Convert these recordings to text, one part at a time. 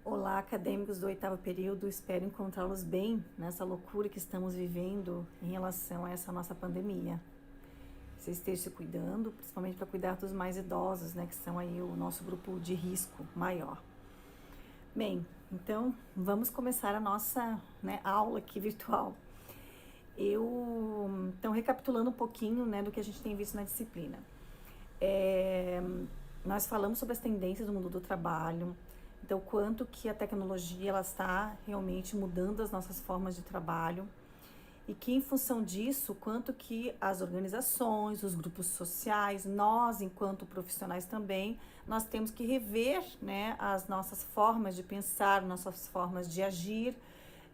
Olá, acadêmicos do oitavo período, espero encontrá-los bem nessa loucura que estamos vivendo em relação a essa nossa pandemia. Vocês estejam se cuidando, principalmente para cuidar dos mais idosos, né, que são aí o nosso grupo de risco maior. Bem, então vamos começar a nossa aula aqui virtual. Então, recapitulando um pouquinho, né, do que a gente tem visto na disciplina. Nós falamos sobre as tendências do mundo do trabalho. Então, quanto que a tecnologia ela está realmente mudando as nossas formas de trabalho e que, em função disso, quanto que as organizações, os grupos sociais, nós, enquanto profissionais também, nós temos que rever, né, as nossas formas de pensar, nossas formas de agir,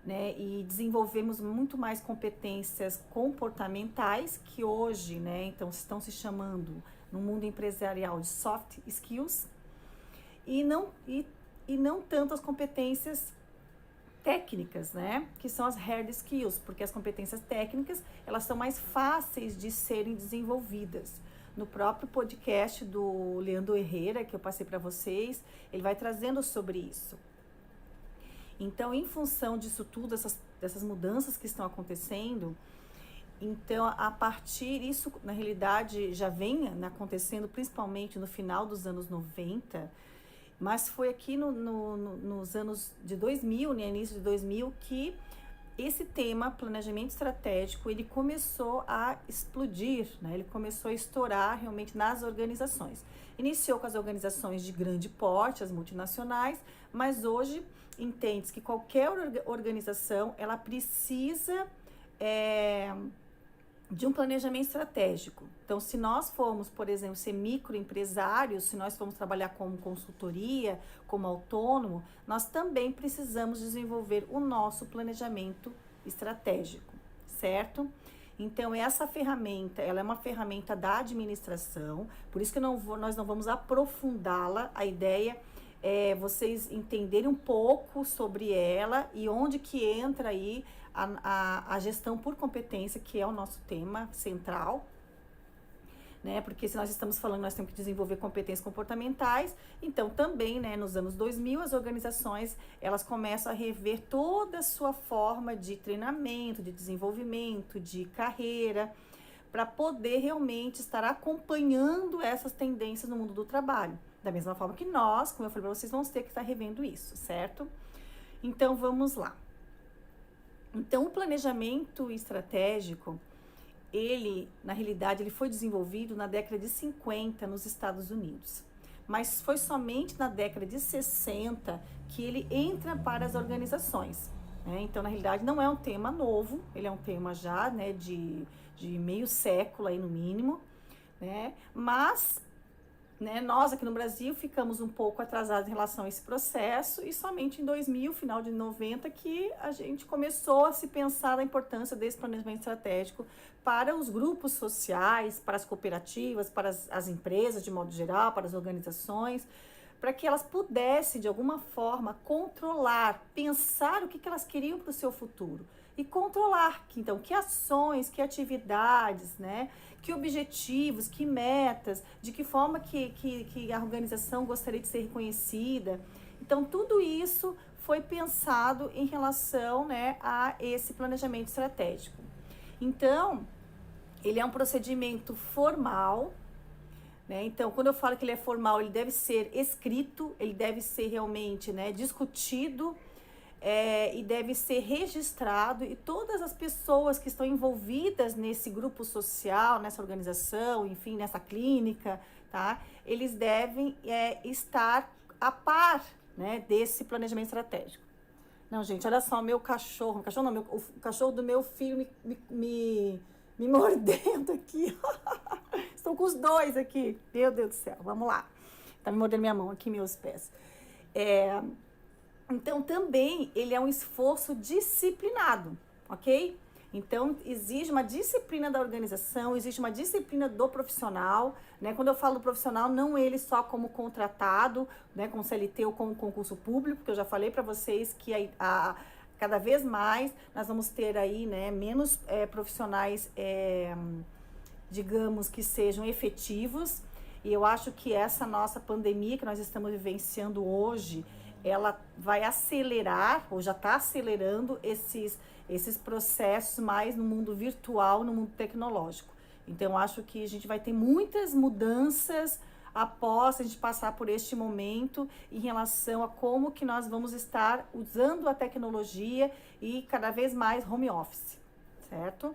né, e desenvolvemos muito mais competências comportamentais que hoje, né, então estão se chamando no mundo empresarial de soft skills e não tanto as competências técnicas, né, que são as hard skills, porque as competências técnicas, elas são mais fáceis de serem desenvolvidas. No próprio podcast do Leandro Herrera, que eu passei para vocês, ele vai trazendo sobre isso. Então, em função disso tudo, dessas mudanças que estão acontecendo, então, a partir disso, na realidade, já vem acontecendo principalmente no final dos anos 90, mas foi aqui nos anos de 2000, no início de 2000, que esse tema, planejamento estratégico, ele começou a explodir, né? Ele começou a estourar realmente nas organizações. Iniciou com as organizações de grande porte, as multinacionais, mas hoje entende-se que qualquer organização, ela precisa de um planejamento estratégico. Então, se nós formos, por exemplo, ser microempresários, se nós formos trabalhar como consultoria, como autônomo, nós também precisamos desenvolver o nosso planejamento estratégico, certo? Então, essa ferramenta, ela é uma ferramenta da administração, por isso que nós não vamos aprofundá-la. A ideia é vocês entenderem um pouco sobre ela e onde que entra aí a gestão por competência, que é o nosso tema central, né? Porque se nós estamos falando, nós temos que desenvolver competências comportamentais. Então, também, né, nos anos 2000, as organizações, elas começam a rever toda a sua forma de treinamento, de desenvolvimento, de carreira, para poder realmente estar acompanhando essas tendências no mundo do trabalho. Da mesma forma que nós, como eu falei para vocês, vamos ter que estar revendo isso, certo? Então, vamos lá. Então, o planejamento estratégico, ele, na realidade, ele foi desenvolvido na década de 50 nos Estados Unidos. Mas foi somente na década de 60 que ele entra para as organizações. Né? Então, na realidade, não é um tema novo, ele é um tema já, né, de meio século aí no mínimo, né? Mas, né, nós aqui no Brasil ficamos um pouco atrasados em relação a esse processo e somente em 2000, final de 90, que a gente começou a se pensar a importância desse planejamento estratégico para os grupos sociais, para as cooperativas, para as empresas de modo geral, para as organizações, para que elas pudessem, de alguma forma, controlar, pensar o que elas queriam para o seu futuro e controlar, então, que ações, que atividades, né, que objetivos, que metas, de que forma que a organização gostaria de ser reconhecida. Então, tudo isso foi pensado em relação, né, a esse planejamento estratégico. Então, ele é um procedimento formal, né? Então, quando eu falo que ele é formal, ele deve ser escrito, ele deve ser realmente, né, discutido, e deve ser registrado, e todas as pessoas que estão envolvidas nesse grupo social, nessa organização, enfim, nessa clínica, tá? Eles devem estar a par, né, desse planejamento estratégico. Não, gente, olha só, o cachorro não, o cachorro do meu filho me mordendo aqui. Estou com os dois aqui. Meu Deus do céu, vamos lá. Tá me mordendo minha mão aqui, meus pés. Então, também, ele é um esforço disciplinado, ok? Então, exige uma disciplina da organização, existe uma disciplina do profissional, né? Quando eu falo do profissional, não ele só como contratado, né, com CLT ou com concurso público, porque eu já falei para vocês que cada vez mais nós vamos ter aí, né, menos profissionais, digamos, que sejam efetivos. E eu acho que essa nossa pandemia que nós estamos vivenciando hoje, ela vai acelerar, ou já está acelerando esses processos mais no mundo virtual, no mundo tecnológico. Então, acho que a gente vai ter muitas mudanças após a gente passar por este momento em relação a como que nós vamos estar usando a tecnologia e cada vez mais home office, certo?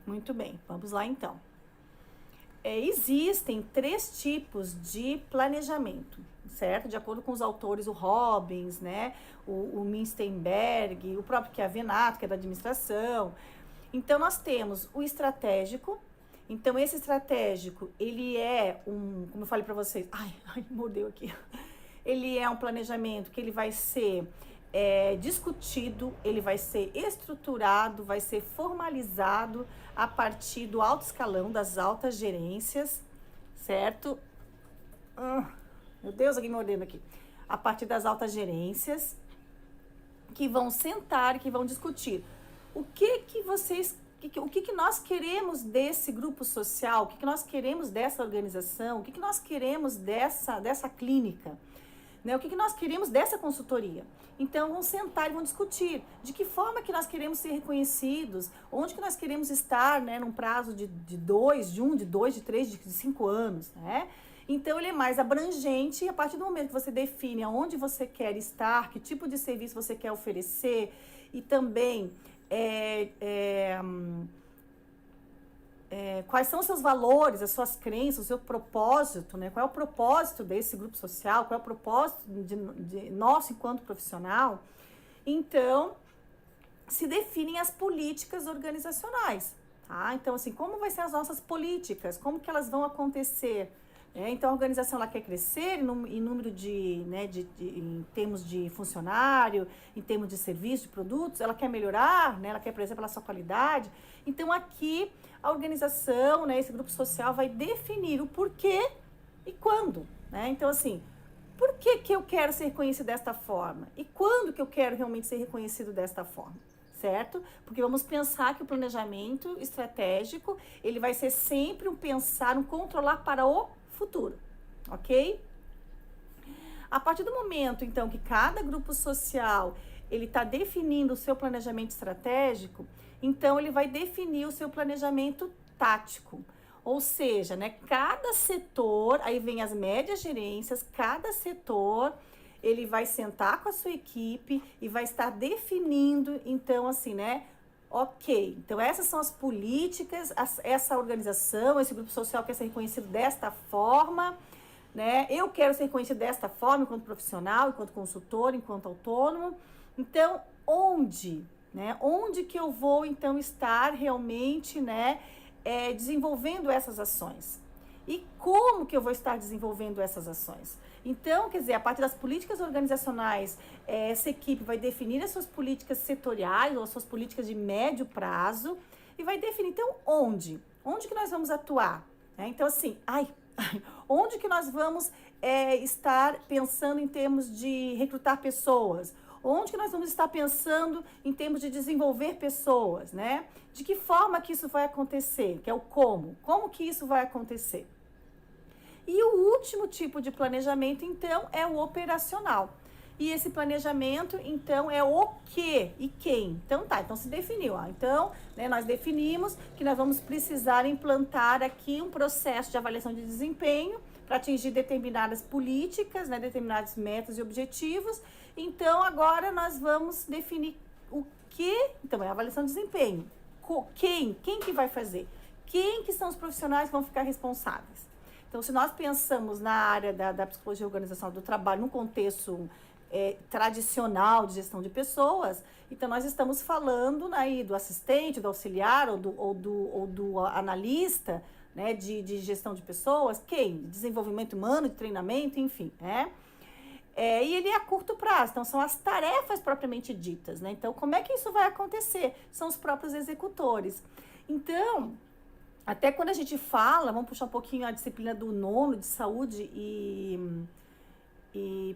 Muito bem, vamos lá então. Existem 3 tipos de planejamento, certo? De acordo com os autores, o Robbins, né? O Minstenberg, o próprio Chiavenato, que é da administração. Então, nós temos o estratégico. Então, esse estratégico, ele é como eu falei para vocês, mordeu aqui. Ele é um planejamento que ele vai ser discutido, ele vai ser estruturado, vai ser formalizado a partir do alto escalão, das altas gerências, certo? Meu Deus, alguém me mordendo aqui. A partir das altas gerências, que vão sentar, que vão discutir o que nós queremos desse grupo social, o que nós queremos dessa organização, o que nós queremos dessa clínica, né? O que nós queremos dessa consultoria. Então, vão sentar e vão discutir de que forma que nós queremos ser reconhecidos, onde que nós queremos estar, né, num prazo de 2, de 1, de 2, de 3, de 5 anos, né? Então, ele é mais abrangente e a partir do momento que você define aonde você quer estar, que tipo de serviço você quer oferecer e também quais são os seus valores, as suas crenças, o seu propósito, né? Qual é o propósito desse grupo social, qual é o propósito de nosso enquanto profissional. Então, se definem as políticas organizacionais, tá? Então, assim, como vai ser as nossas políticas, como que elas vão acontecer? Então, a organização ela quer crescer em número em termos de funcionário, em termos de serviço, de produtos, ela quer melhorar, né? Ela quer preservar a sua qualidade. Então, aqui, a organização, né, esse grupo social vai definir o porquê e quando, né? Então, assim, por que eu quero ser reconhecido desta forma? E quando que eu quero realmente ser reconhecido desta forma? Certo? Porque vamos pensar que o planejamento estratégico, ele vai ser sempre um controlar para o futuro, ok? A partir do momento, então, que cada grupo social, ele está definindo o seu planejamento estratégico, então ele vai definir o seu planejamento tático. Ou seja, né, cada setor, aí vem as médias gerências, cada setor, ele vai sentar com a sua equipe e vai estar definindo, então, assim, né, ok, então essas são as políticas, essa organização, esse grupo social quer ser reconhecido desta forma, né? Eu quero ser reconhecido desta forma, enquanto profissional, enquanto consultor, enquanto autônomo. Então, né? Onde que eu vou, então, estar realmente, né, desenvolvendo essas ações? E como que eu vou estar desenvolvendo essas ações? Então, quer dizer, a partir das políticas organizacionais, essa equipe vai definir as suas políticas setoriais ou as suas políticas de médio prazo e vai definir, então, onde que nós vamos atuar? Então, assim, onde que nós vamos estar pensando em termos de recrutar pessoas? Onde que nós vamos estar pensando em termos de desenvolver pessoas, né? De que forma que isso vai acontecer? Que é o como. Como que isso vai acontecer? E o último tipo de planejamento, então, é o operacional. E esse planejamento, então, é o que e quem. Então se definiu. Então, né, nós definimos que nós vamos precisar implantar aqui um processo de avaliação de desempenho para atingir determinadas políticas, né, determinadas metas e objetivos. Então, agora nós vamos definir o que, então, é a avaliação de desempenho. Quem que vai fazer? Quem que são os profissionais que vão ficar responsáveis? Então, se nós pensamos na área da psicologia organizacional do trabalho, num contexto tradicional de gestão de pessoas, então nós estamos falando aí do assistente, do auxiliar ou do analista, né, de gestão de pessoas, desenvolvimento humano, de treinamento, enfim, né? E ele é a curto prazo, então são as tarefas propriamente ditas, né? Então, como é que isso vai acontecer? São os próprios executores. Então, até quando a gente fala, vamos puxar um pouquinho a disciplina do nono de saúde e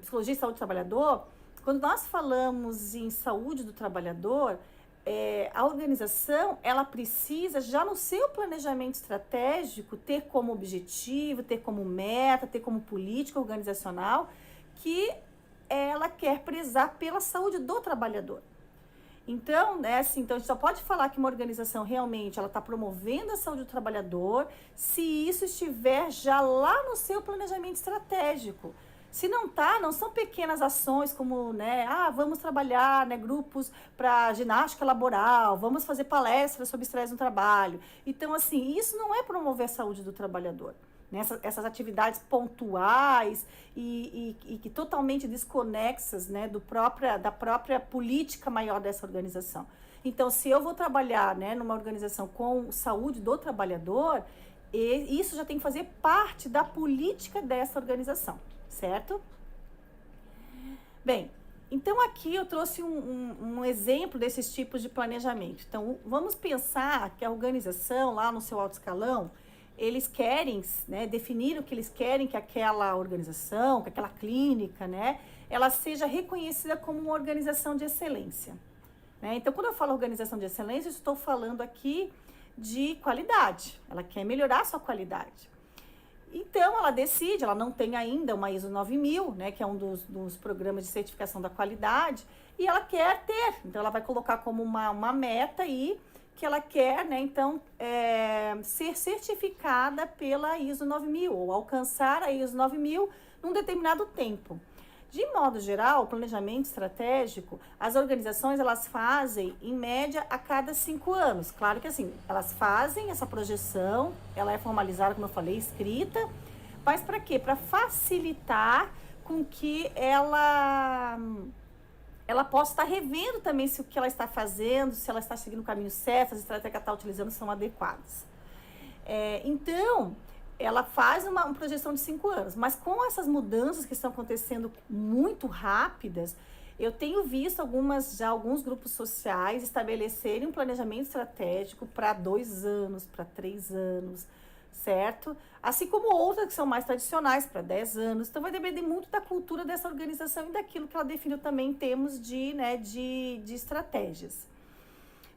psicologia e saúde do trabalhador, quando nós falamos em saúde do trabalhador, a organização, ela precisa, já no seu planejamento estratégico, ter como objetivo, ter como meta, ter como política organizacional, que ela quer prezar pela saúde do trabalhador. Então, né, assim, então a gente só pode falar que uma organização realmente ela está promovendo a saúde do trabalhador se isso estiver já lá no seu planejamento estratégico. Se não tá, não são pequenas ações como, né, vamos trabalhar, né, grupos para ginástica laboral, vamos fazer palestras sobre estresse no trabalho. Então, assim, isso não é promover a saúde do trabalhador. Essas atividades pontuais e que totalmente desconexas, né, da própria política maior dessa organização. Então, se eu vou trabalhar, né, numa organização com saúde do trabalhador, isso já tem que fazer parte da política dessa organização, certo? Bem, então aqui eu trouxe um exemplo desses tipos de planejamento. Então, vamos pensar que a organização lá no seu alto escalão, eles querem, né, definir o que eles querem que aquela organização, que aquela clínica, né, ela seja reconhecida como uma organização de excelência. Né? Então, quando eu falo organização de excelência, eu estou falando aqui de qualidade. Ela quer melhorar a sua qualidade. Então, ela decide, ela não tem ainda uma ISO 9000, né, que é um dos programas de certificação da qualidade, e ela quer ter. Então, ela vai colocar como uma meta aí, que ela quer, né, então, ser certificada pela ISO 9000 ou alcançar a ISO 9000 num determinado tempo. De modo geral, o planejamento estratégico, as organizações, elas fazem, em média, a cada 5 anos. Claro que, assim, elas fazem essa projeção, ela é formalizada, como eu falei, escrita, mas para quê? Para facilitar com que ela possa estar revendo também se o que ela está fazendo, se ela está seguindo o caminho certo, as estratégias que ela está utilizando são adequadas. Então, ela faz uma projeção de 5 anos, mas com essas mudanças que estão acontecendo muito rápidas, eu tenho visto alguns grupos sociais estabelecerem um planejamento estratégico para 2 anos, para 3 anos, certo? Assim como outras que são mais tradicionais, para 10 anos. Então, vai depender muito da cultura dessa organização e daquilo que ela definiu também em termos de estratégias.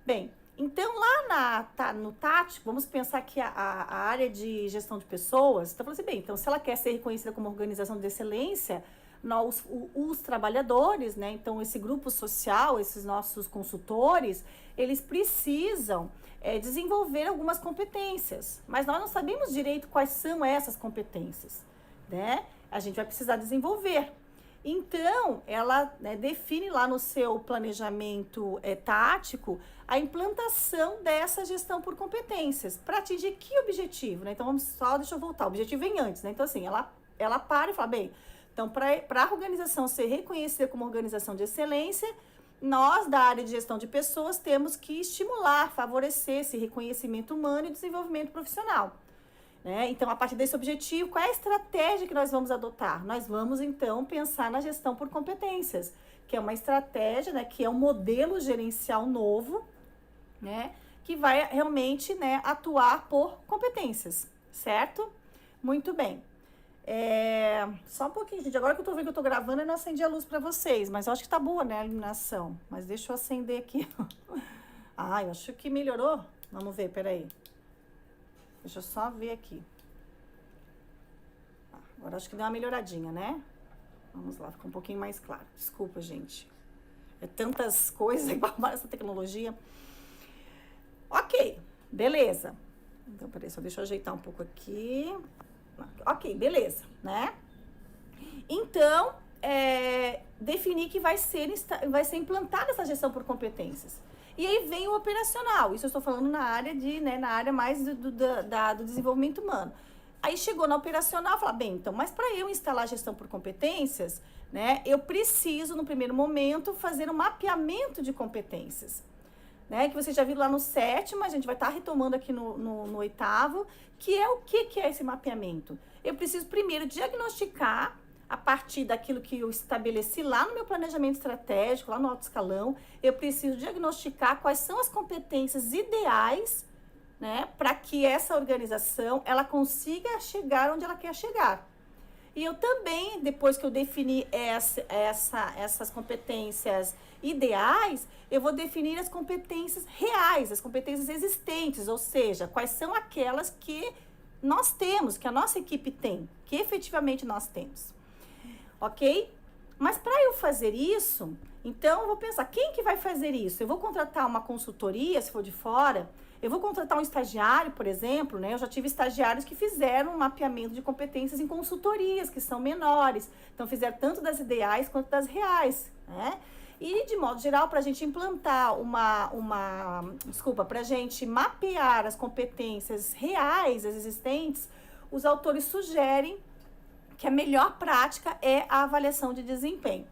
Bem, então lá no tático, vamos pensar que a área de gestão de pessoas, então, falando assim, bem, então se ela quer ser reconhecida como organização de excelência, os trabalhadores, né, então esse grupo social, esses nossos consultores, eles precisam desenvolver algumas competências, mas nós não sabemos direito quais são essas competências, né? A gente vai precisar desenvolver. Então, ela, né, define lá no seu planejamento tático a implantação dessa gestão por competências, para atingir que objetivo, né? Então, deixa eu voltar, o objetivo vem antes, né? Então, assim, ela para e fala, bem, então, para a organização ser reconhecida como organização de excelência, nós, da área de gestão de pessoas, temos que estimular, favorecer esse reconhecimento humano e desenvolvimento profissional. Né? Então, a partir desse objetivo, qual é a estratégia que nós vamos adotar? Nós vamos, então, pensar na gestão por competências, que é uma estratégia, né, que é um modelo gerencial novo, né, que vai realmente, né, atuar por competências, certo? Muito bem. Só um pouquinho, gente. Agora que eu tô vendo que eu tô gravando, eu não acendi a luz pra vocês, mas eu acho que tá boa, né, a iluminação. Mas deixa eu acender aqui. Eu acho que melhorou. Vamos ver, peraí. Deixa eu só ver aqui. Agora acho que deu uma melhoradinha, né? Vamos lá, ficou um pouquinho mais claro. Desculpa, gente. É tantas coisas, igual essa tecnologia. Ok, beleza. Então, peraí, só deixa eu ajeitar um pouco aqui. Ok, beleza, né? Então, definir que vai ser implantada essa gestão por competências. E aí vem o operacional. Isso eu estou falando na área na área mais do desenvolvimento humano. Aí chegou na operacional, fala, bem, então, mas para eu instalar a gestão por competências, né, eu preciso, no primeiro momento, fazer um mapeamento de competências. Né, que vocês já viram lá no 7º, a gente vai estar retomando aqui no 8º, que é o que é esse mapeamento? Eu preciso primeiro diagnosticar, a partir daquilo que eu estabeleci lá no meu planejamento estratégico, lá no alto escalão, eu preciso diagnosticar quais são as competências ideais, né, para que essa organização ela consiga chegar onde ela quer chegar. E eu também, depois que eu definir essas competências ideais, eu vou definir as competências reais, as competências existentes, ou seja, quais são aquelas que nós temos, que a nossa equipe tem, que efetivamente nós temos. ok? Mas para eu fazer isso, então eu vou pensar, quem que vai fazer isso? Eu vou contratar uma consultoria, se for de fora, eu vou contratar um estagiário, por exemplo, né? Eu já tive estagiários que fizeram um mapeamento de competências em consultorias, que são menores. Então, fizeram tanto das ideais quanto das reais, né? E, de modo geral, para a gente implantar para a gente mapear as competências reais existentes, os autores sugerem que a melhor prática é a avaliação de desempenho,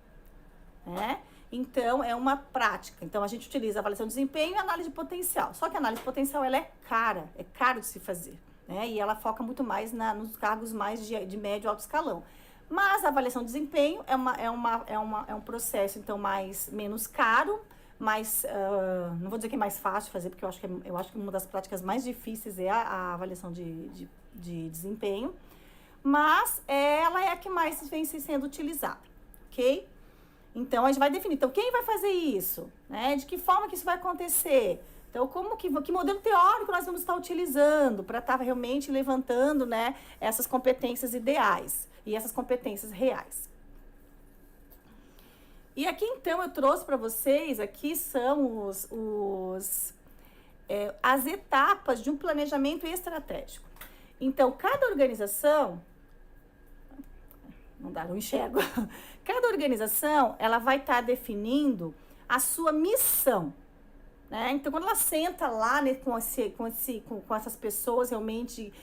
né? Então, é uma prática. Então, a gente utiliza a avaliação de desempenho e a análise de potencial. Só que a análise de potencial, ela é caro de se fazer, né? E ela foca muito mais nos cargos mais de médio e alto escalão. Mas a avaliação de desempenho é um processo, então, menos caro, não vou dizer que é mais fácil de fazer, porque eu acho que uma das práticas mais difíceis é a avaliação de desempenho, mas ela é a que mais vem sendo utilizada, ok? Então, a gente vai definir. Então, quem vai fazer isso? Né? De que forma que isso vai acontecer? Então, que modelo teórico nós vamos estar utilizando para estar realmente levantando, né, essas competências ideais e essas competências reais. E aqui, então, eu trouxe para vocês, aqui são as etapas de um planejamento estratégico. Então, cada organização... não enxergo. Cada organização, ela vai estar definindo a sua missão, né? Então, quando ela senta lá, né, com essas pessoas realmente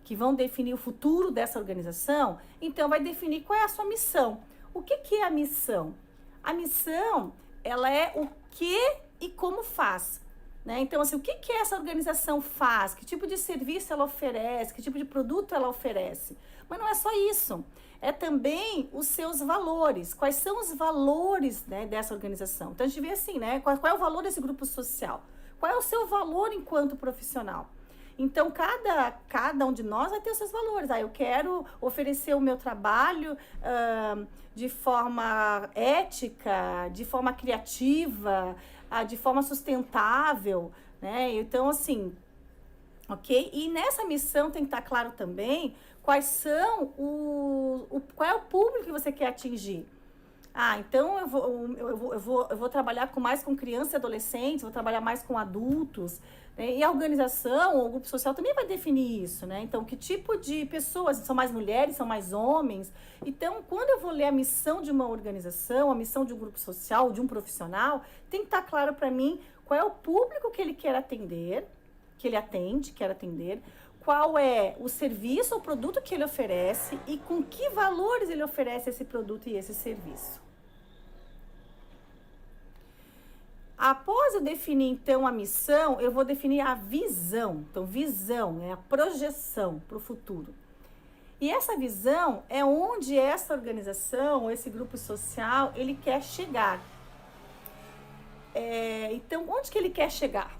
que vão definir o futuro dessa organização, então vai definir qual é a sua missão. O que é a missão? A missão, ela é o que e como faz, né? Então, assim, o que essa organização faz? Que tipo de serviço ela oferece? Que tipo de produto ela oferece? Mas não é só isso. É também os seus valores. Quais são os valores, né, dessa organização? Então, a gente vê assim, né? Qual é o valor desse grupo social? Qual é o seu valor enquanto profissional? Então, cada um de nós vai ter os seus valores. Eu quero oferecer o meu trabalho de forma ética, de forma criativa, de forma sustentável, né? Então, assim, ok? E nessa missão tem que estar claro também qual é o público que você quer atingir. Então eu vou trabalhar mais com crianças e adolescentes, vou trabalhar mais com adultos, né? E a organização ou o grupo social também vai definir isso, né? Então, que tipo de pessoas, são mais mulheres, são mais homens? Então, quando eu vou ler a missão de uma organização, a missão de um grupo social, de um profissional, tem que estar claro para mim qual é o público que ele quer atender, quer atender, qual é o serviço ou produto que ele oferece e com que valores ele oferece esse produto e esse serviço. Após eu definir, então, a missão, eu vou definir a visão. Então, visão é a projeção para o futuro. E essa visão é onde essa organização, esse grupo social, ele quer chegar. Então, onde que ele quer chegar?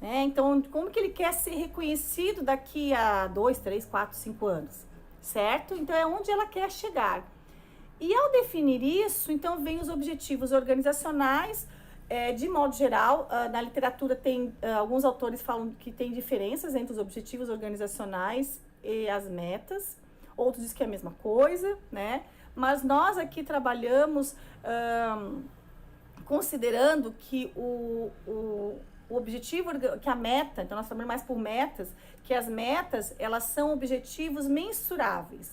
Então, como que ele quer ser reconhecido daqui a 2, 3, 4, 5 anos? Certo? Então, é onde ela quer chegar. E ao definir isso, então, vem os objetivos organizacionais. De modo geral, na literatura alguns autores falam que tem diferenças entre os objetivos organizacionais e as metas, outros dizem que é a mesma coisa, né? Mas nós aqui trabalhamos considerando que o objetivo, que a meta, então nós trabalhamos mais por metas, que as metas, elas são objetivos mensuráveis,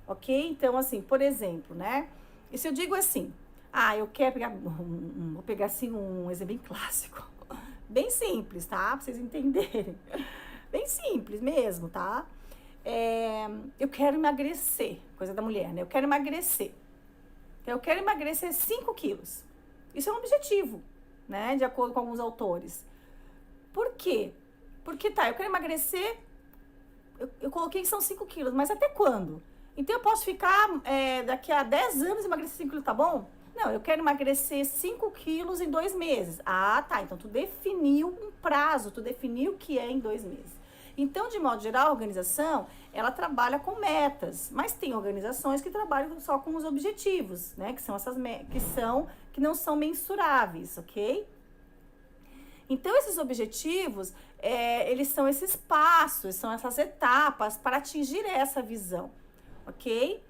ok? Então, assim, por exemplo, né? E se eu digo assim, eu quero pegar, vou pegar assim um exemplo bem clássico, bem simples, tá? Pra vocês entenderem. Bem simples mesmo, tá? Eu quero emagrecer, coisa da mulher, né? Eu quero emagrecer 5 quilos. Isso é um objetivo, né? De acordo com alguns autores. Por quê? Porque eu quero emagrecer, eu coloquei que são 5 quilos, mas até quando? Então eu posso ficar daqui a 10 anos emagrecer 5 quilos, tá bom? Não, eu quero emagrecer 5 quilos em 2 meses. Tá. Então, tu definiu um prazo, tu definiu o que é em 2 meses. Então, de modo geral, a organização, ela trabalha com metas. Mas tem organizações que trabalham só com os objetivos, né? Que são que não são mensuráveis, ok? Então, esses objetivos, eles são esses passos, são essas etapas para atingir essa visão, ok?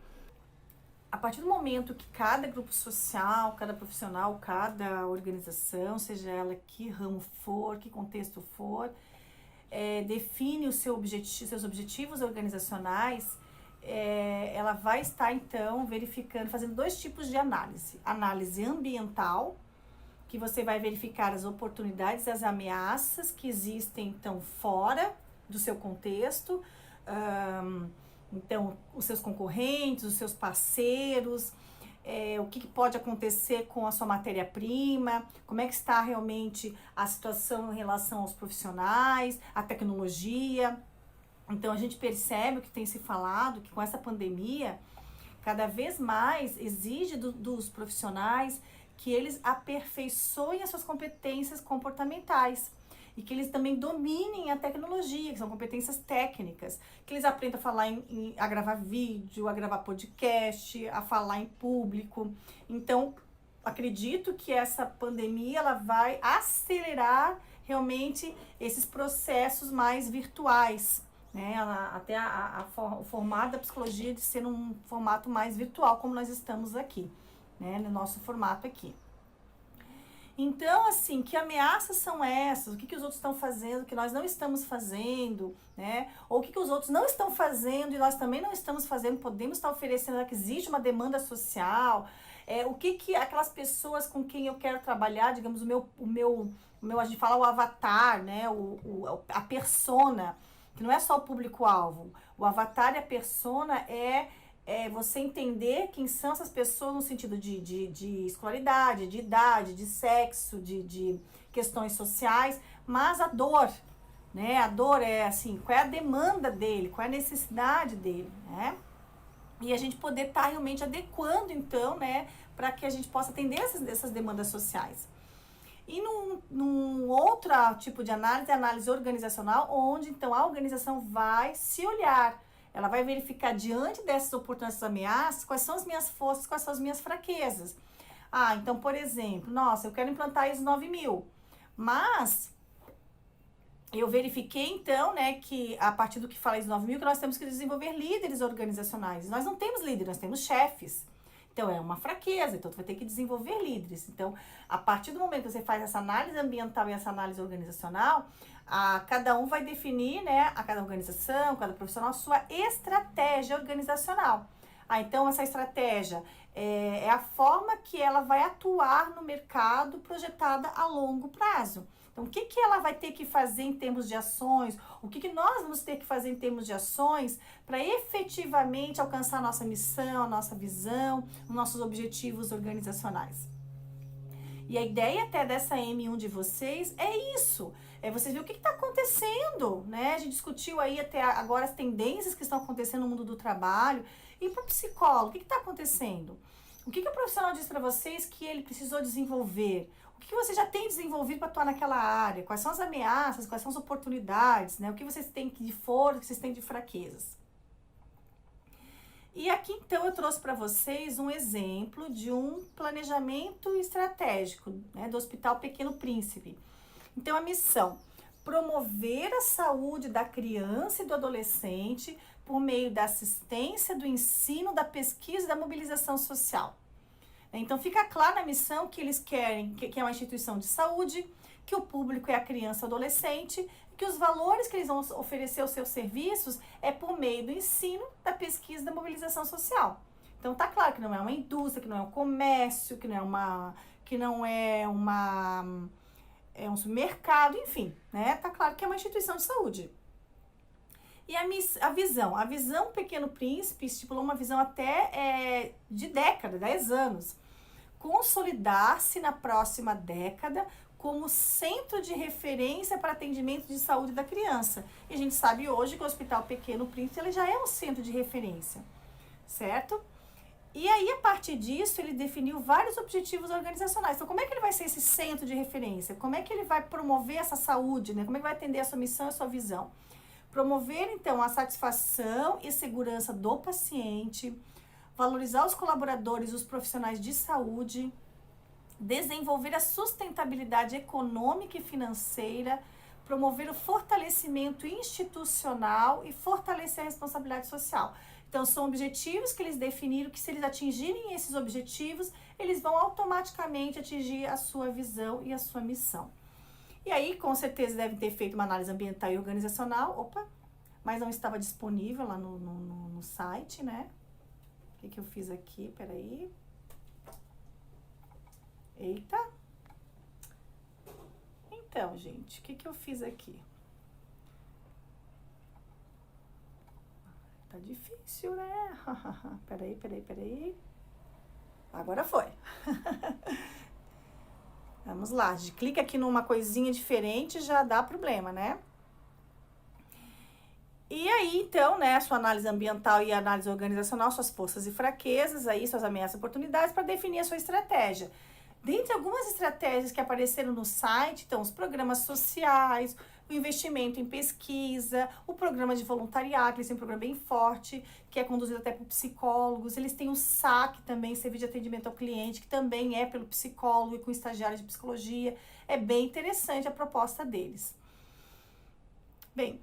a partir do momento que cada grupo social, cada profissional, cada organização, seja ela que ramo for, que contexto for, define seus objetivos organizacionais, ela vai estar, então, verificando, fazendo 2 tipos de análise. Análise ambiental, que você vai verificar as oportunidades e as ameaças que existem, então, fora do seu contexto, então, os seus concorrentes, os seus parceiros, o que pode acontecer com a sua matéria-prima, como é que está realmente a situação em relação aos profissionais, a tecnologia. Então, a gente percebe o que tem se falado, que com essa pandemia, cada vez mais exige dos profissionais que eles aperfeiçoem as suas competências comportamentais e que eles também dominem a tecnologia, que são competências técnicas, que eles aprendam a falar a gravar vídeo, a gravar podcast, a falar em público. Então, acredito que essa pandemia ela vai acelerar realmente esses processos mais virtuais, né? Até o formato da psicologia de ser um formato mais virtual, como nós estamos aqui, né? No nosso formato aqui. Então, assim, que ameaças são essas? O que os outros estão fazendo, que nós não estamos fazendo, né? Ou o que os outros não estão fazendo e nós também não estamos fazendo, podemos estar oferecendo, que existe uma demanda social. O que aquelas pessoas com quem eu quero trabalhar, digamos, a gente fala o avatar, né? A persona, que não é só o público-alvo. O avatar e a persona é você entender quem são essas pessoas no sentido de escolaridade, de idade, de sexo, de questões sociais, mas a dor, né? A dor é assim, qual é a demanda dele, qual é a necessidade dele, né? E a gente poder estar realmente adequando, então, né, para que a gente possa atender essas demandas sociais. E num outro tipo de análise, é a análise organizacional, onde, então, a organização vai se olhar. Ela vai verificar, diante dessas oportunidades, ameaças, quais são as minhas forças, quais são as minhas fraquezas. Então, por exemplo, nossa, eu quero implantar ISO 9000, mas eu verifiquei, então, né, que a partir do que fala ISO 9000, que nós temos que desenvolver líderes organizacionais. Nós não temos líderes, nós temos chefes. Então, é uma fraqueza, então tu vai ter que desenvolver líderes. Então, a partir do momento que você faz essa análise ambiental e essa análise organizacional, cada um vai definir, né, a cada organização, cada profissional, a sua estratégia organizacional. Então, essa estratégia é a forma que ela vai atuar no mercado projetada a longo prazo. Então, o que ela vai ter que fazer em termos de ações? O que nós vamos ter que fazer em termos de ações para efetivamente alcançar a nossa missão, a nossa visão, os nossos objetivos organizacionais? E a ideia até dessa M1 de vocês é isso. Vocês verem o que está acontecendo, né? A gente discutiu aí até agora as tendências que estão acontecendo no mundo do trabalho. E para o psicólogo, o que está acontecendo? O que o profissional diz para vocês que ele precisou desenvolver? O que você já tem desenvolvido para atuar naquela área? Quais são as ameaças? Quais são as oportunidades? Né? O que vocês têm de força, o que vocês têm de fraquezas? E aqui, então, eu trouxe para vocês um exemplo de um planejamento estratégico, né, do Hospital Pequeno Príncipe. Então, a missão: promover a saúde da criança e do adolescente por meio da assistência, do ensino, da pesquisa e da mobilização social. Então, fica claro na missão que eles querem que é uma instituição de saúde, que o público é a criança e o adolescente, que os valores que eles vão oferecer aos seus serviços é por meio do ensino, da pesquisa e da mobilização social. Então, tá claro que não é uma indústria, que não é um comércio, que não é um supermercado, enfim, né? Tá claro que é uma instituição de saúde. E a visão Pequeno Príncipe estipulou uma visão até de década, 10 anos. Consolidar-se na próxima década como centro de referência para atendimento de saúde da criança. E a gente sabe hoje que o Hospital Pequeno Príncipe ele já é um centro de referência, certo? E aí, a partir disso, ele definiu vários objetivos organizacionais. Então, como é que ele vai ser esse centro de referência? Como é que ele vai promover essa saúde, né? Como é que vai atender a sua missão e a sua visão? Promover, então, a satisfação e segurança do paciente, valorizar os colaboradores, os profissionais de saúde, desenvolver a sustentabilidade econômica e financeira, promover o fortalecimento institucional e fortalecer a responsabilidade social. Então, são objetivos que eles definiram que se eles atingirem esses objetivos, eles vão automaticamente atingir a sua visão e a sua missão. E aí, com certeza, devem ter feito uma análise ambiental e organizacional. Opa! Mas não estava disponível lá no site, né? O que eu fiz aqui? Peraí. Eita! Então, gente, o que eu fiz aqui? Tá difícil, né? Peraí. Agora foi. Vamos lá. Clica aqui numa coisinha diferente, já dá problema, né? E aí, então, né, sua análise ambiental e análise organizacional, suas forças e fraquezas, aí, suas ameaças e oportunidades para definir a sua estratégia. Dentre algumas estratégias que apareceram no site, então, os programas sociais, o investimento em pesquisa, o programa de voluntariado, que eles têm um programa bem forte, que é conduzido até por psicólogos. Eles têm o SAC também, Serviço de Atendimento ao Cliente, que também é pelo psicólogo e com estagiários de psicologia. É bem interessante a proposta deles. Bem,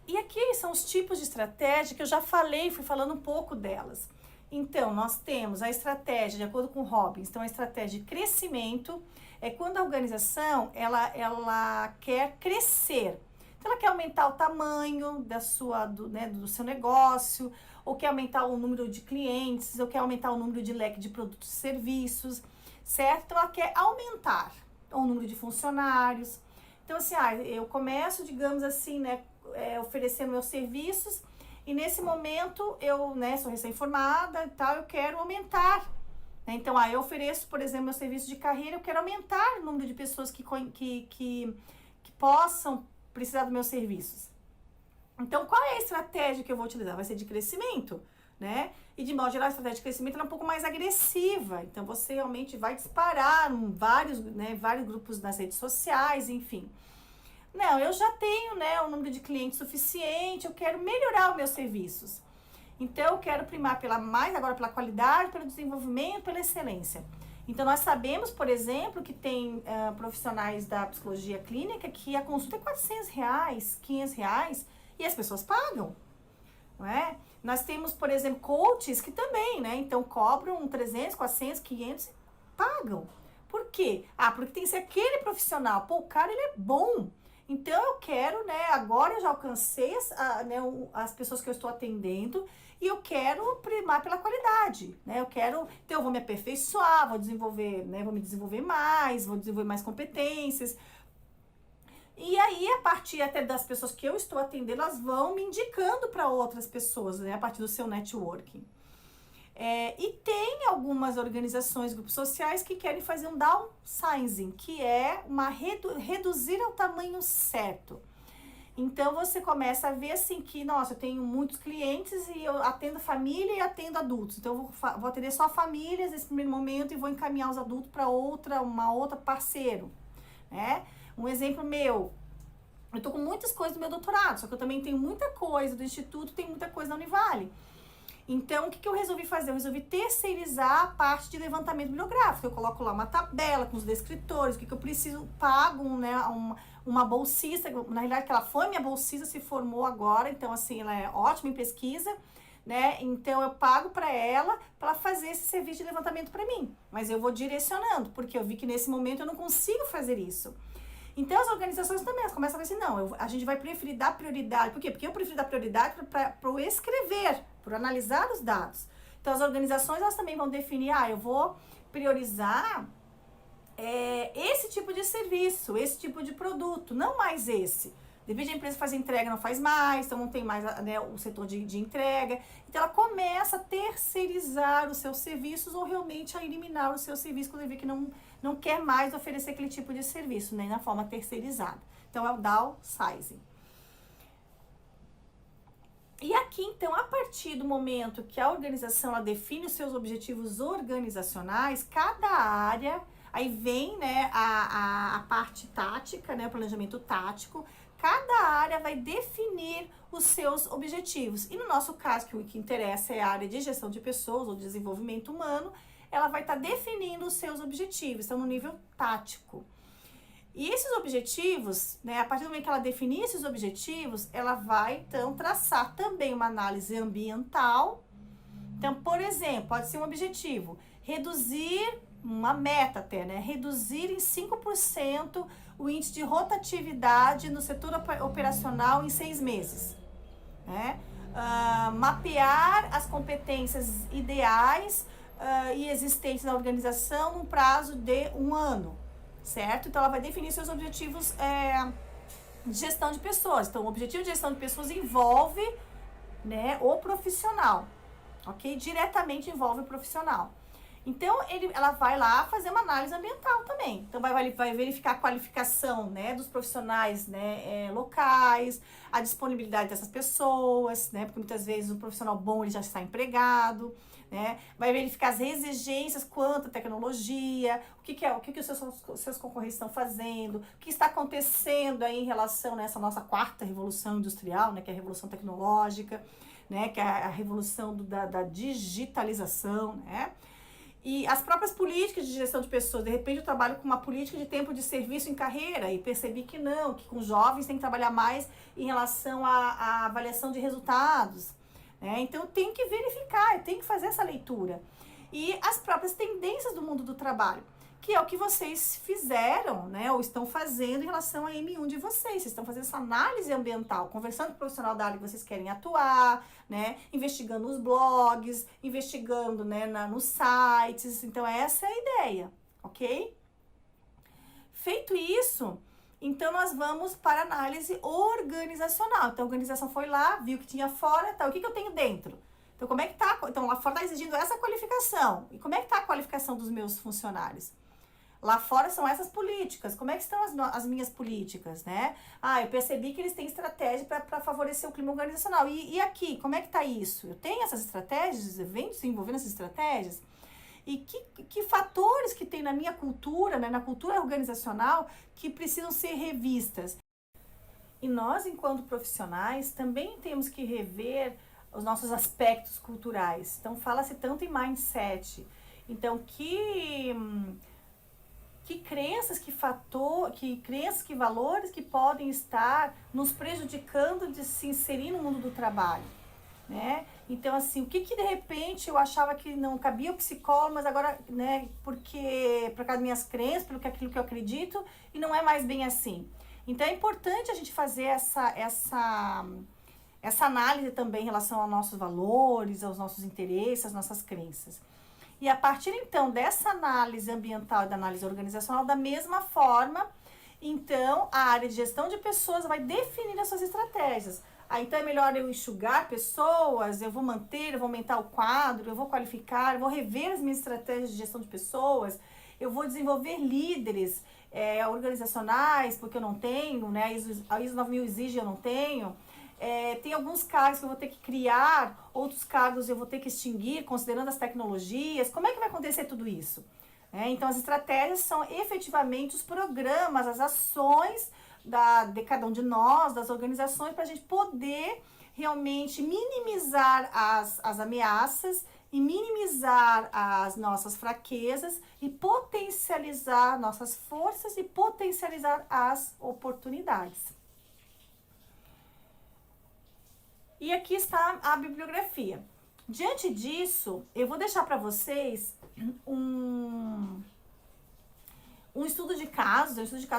e aqui são os tipos de estratégia que eu já falei, fui falando um pouco delas. Então, nós temos a estratégia, de acordo com o Robbins, então a estratégia de crescimento é quando a organização, ela quer crescer. Então, ela quer aumentar o tamanho do seu negócio, ou quer aumentar o número de clientes, ou quer aumentar o número de leque de produtos e serviços, certo? Então, ela quer aumentar o número de funcionários. Então, assim, eu começo, digamos assim, né, oferecendo meus serviços, e nesse momento eu, né, sou recém-formada e tal, eu quero aumentar. Né? Então, eu ofereço, por exemplo, meu serviço de carreira, eu quero aumentar o número de pessoas que possam precisar dos meus serviços. Então, qual é a estratégia que eu vou utilizar? Vai ser de crescimento, né? E de modo geral, a estratégia de crescimento é um pouco mais agressiva. Então, você realmente vai disparar vários grupos nas redes sociais, enfim. Não, eu já tenho, né, um número de clientes suficiente, eu quero melhorar os meus serviços. Então, eu quero primar agora pela qualidade, pelo desenvolvimento, pela excelência. Então, nós sabemos, por exemplo, que tem profissionais da psicologia clínica que a consulta é R$400, R$500 e as pessoas pagam, não é? Nós temos, por exemplo, coaches que também, né, então cobram 300, 400, 500 e pagam. Por quê? Porque tem que ser aquele profissional. Pô, o cara, ele é bom. Então, eu quero, né, agora eu já alcancei as pessoas que eu estou atendendo e eu quero primar pela qualidade, né? Então eu vou me aperfeiçoar, vou me desenvolver mais competências. E aí, a partir até das pessoas que eu estou atendendo, elas vão me indicando para outras pessoas, né, a partir do seu networking. E tem algumas organizações, grupos sociais que querem fazer um downsizing, que é reduzir ao tamanho certo. Então, você começa a ver assim que, nossa, eu tenho muitos clientes e eu atendo família e atendo adultos. Então, eu vou atender só famílias nesse primeiro momento e vou encaminhar os adultos para uma outra parceiro, né? Um exemplo meu, eu tô com muitas coisas do meu doutorado, só que eu também tenho muita coisa do instituto, tenho muita coisa da Univale. Então, o que eu resolvi fazer? Eu resolvi terceirizar a parte de levantamento bibliográfico. Eu coloco lá uma tabela com os descritores, o que eu preciso, pago, né, uma bolsista, na realidade que ela foi minha bolsista, se formou agora, então assim, ela é ótima em pesquisa, né, então eu pago para ela fazer esse serviço de levantamento para mim, mas eu vou direcionando, porque eu vi que nesse momento eu não consigo fazer isso. Então, as organizações também começam a ver assim, não, a gente vai preferir dar prioridade. Por quê? Porque eu prefiro dar prioridade para o escrever, para analisar os dados. Então, as organizações, elas também vão definir, eu vou priorizar esse tipo de serviço, esse tipo de produto, não mais esse. De repente, a empresa faz entrega, não faz mais, então não tem mais, né, o setor de entrega. Então, ela começa a terceirizar os seus serviços ou realmente a eliminar os seus serviços quando ele vê que não quer mais oferecer aquele tipo de serviço, né, na forma terceirizada. Então, é o downsizing. E aqui, então, a partir do momento que a organização ela define os seus objetivos organizacionais, cada área, aí vem, né, a parte tática, né, o planejamento tático, cada área vai definir os seus objetivos. E no nosso caso, que o que interessa é a área de gestão de pessoas ou desenvolvimento humano, ela vai estar definindo os seus objetivos, então no nível tático. E esses objetivos, né, a partir do momento que ela definir esses objetivos, ela vai, então, traçar também uma análise ambiental. Então, por exemplo, pode ser um objetivo, reduzir, uma meta até, né, reduzir em 5% o índice de rotatividade no setor operacional em 6 meses, né? Mapear as competências ideais e existentes na organização num prazo de 1 ano, certo? Então, ela vai definir seus objetivos de gestão de pessoas. Então, o objetivo de gestão de pessoas envolve, né, o profissional, ok? Diretamente envolve o profissional. Então, ela vai lá fazer uma análise ambiental também. Então, vai verificar a qualificação, né, dos profissionais, né, locais, a disponibilidade dessas pessoas, né, porque muitas vezes o profissional bom ele já está empregado, né, vai verificar as exigências quanto à tecnologia, o que os seus concorrentes estão fazendo, o que está acontecendo aí em relação nessa nossa quarta revolução industrial, né, que é a revolução tecnológica, né, que é a revolução da digitalização, né. E as próprias políticas de gestão de pessoas, de repente eu trabalho com uma política de tempo de serviço em carreira e percebi que não, que com jovens tem que trabalhar mais em relação à avaliação de resultados, né? Então tem que verificar, tem que fazer essa leitura. E as próprias tendências do mundo do trabalho, que é o que vocês fizeram, né, ou estão fazendo em relação a M1 de vocês. Vocês estão fazendo essa análise ambiental, conversando com o profissional da área que vocês querem atuar, né, investigando os blogs, investigando, né, nos sites. Então, essa é a ideia, ok? Feito isso, então nós vamos para a análise organizacional. Então, a organização foi lá, viu que tinha fora, tá, o que eu tenho dentro? Então, como é que tá? Então, lá fora está exigindo essa qualificação. E como é que está a qualificação dos meus funcionários? Lá fora são essas políticas. Como é que estão as minhas políticas, né? Eu percebi que eles têm estratégia para favorecer o clima organizacional. E aqui, como é que está isso? Eu tenho essas estratégias, eventos envolvendo essas estratégias? E que fatores que tem na minha cultura, né, na cultura organizacional, que precisam ser revistas? E nós, enquanto profissionais, também temos que rever os nossos aspectos culturais. Então, fala-se tanto em mindset. Então, que crenças, que valores que podem estar nos prejudicando de se inserir no mundo do trabalho, né? Então, assim, o que de repente eu achava que não cabia o psicólogo, mas agora, né, porque por causa das minhas crenças, pelo que aquilo que eu acredito, e não é mais bem assim. Então, é importante a gente fazer essa análise também em relação aos nossos valores, aos nossos interesses, às nossas crenças. E a partir, então, dessa análise ambiental e da análise organizacional, da mesma forma, então, a área de gestão de pessoas vai definir as suas estratégias. Então, é melhor eu enxugar pessoas, eu vou manter, eu vou aumentar o quadro, eu vou qualificar, eu vou rever as minhas estratégias de gestão de pessoas, eu vou desenvolver líderes organizacionais, porque eu não tenho, né? A ISO 9000 exige, eu não tenho. Tem alguns cargos que eu vou ter que criar, outros cargos eu vou ter que extinguir, considerando as tecnologias. Como é que vai acontecer tudo isso? Então, as estratégias são efetivamente os programas, as ações de cada um de nós, das organizações, para a gente poder realmente minimizar as ameaças e minimizar as nossas fraquezas e potencializar nossas forças e potencializar as oportunidades. E aqui está a bibliografia. Diante disso, eu vou deixar para vocês um estudo de caso,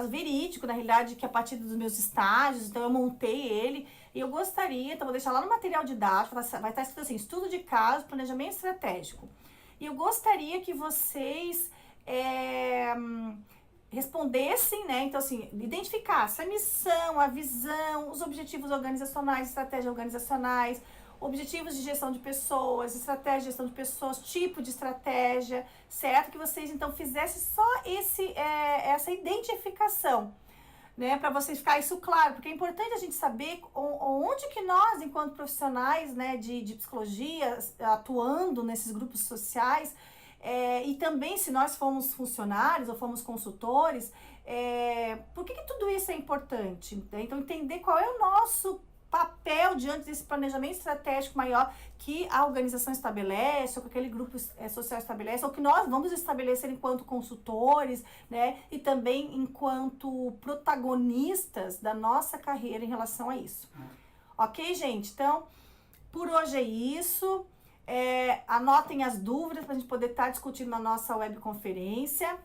verídico, na realidade, que a partir dos meus estágios, então eu montei ele, e eu gostaria, então vou deixar lá no material didático, vai estar escrito assim, estudo de caso, planejamento estratégico. E eu gostaria que vocês respondessem, né, então assim, identificassem a missão, a visão, os objetivos organizacionais, estratégias organizacionais, objetivos de gestão de pessoas, estratégia de gestão de pessoas, tipo de estratégia, certo? Que vocês, então, fizessem só essa identificação, né? Para vocês ficar isso claro, porque é importante a gente saber onde que nós, enquanto profissionais, né, de psicologia, atuando nesses grupos sociais, e também se nós formos funcionários ou formos consultores, por que tudo isso é importante? Então, entender qual é o nosso papel diante desse planejamento estratégico maior que a organização estabelece, ou que aquele grupo social estabelece, ou que nós vamos estabelecer enquanto consultores, né? E também enquanto protagonistas da nossa carreira em relação a isso. Ok, gente? Então, por hoje é isso. Anotem as dúvidas para a gente poder estar discutindo na nossa webconferência.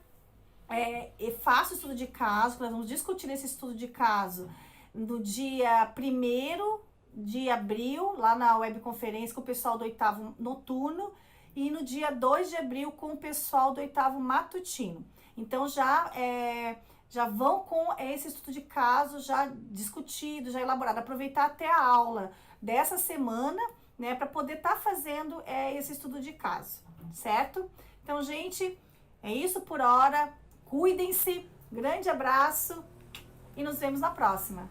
E faça o estudo de caso, nós vamos discutir esse estudo de caso no dia 1º de abril, lá na webconferência com o pessoal do 8º noturno, e no dia 2 de abril com o pessoal do 8º matutino. Então, já vão com esse estudo de caso já discutido, já elaborado. Aproveitar até a aula dessa semana, né, para poder estar fazendo esse estudo de caso, certo? Então, gente, é isso por hora. Cuidem-se, grande abraço e nos vemos na próxima.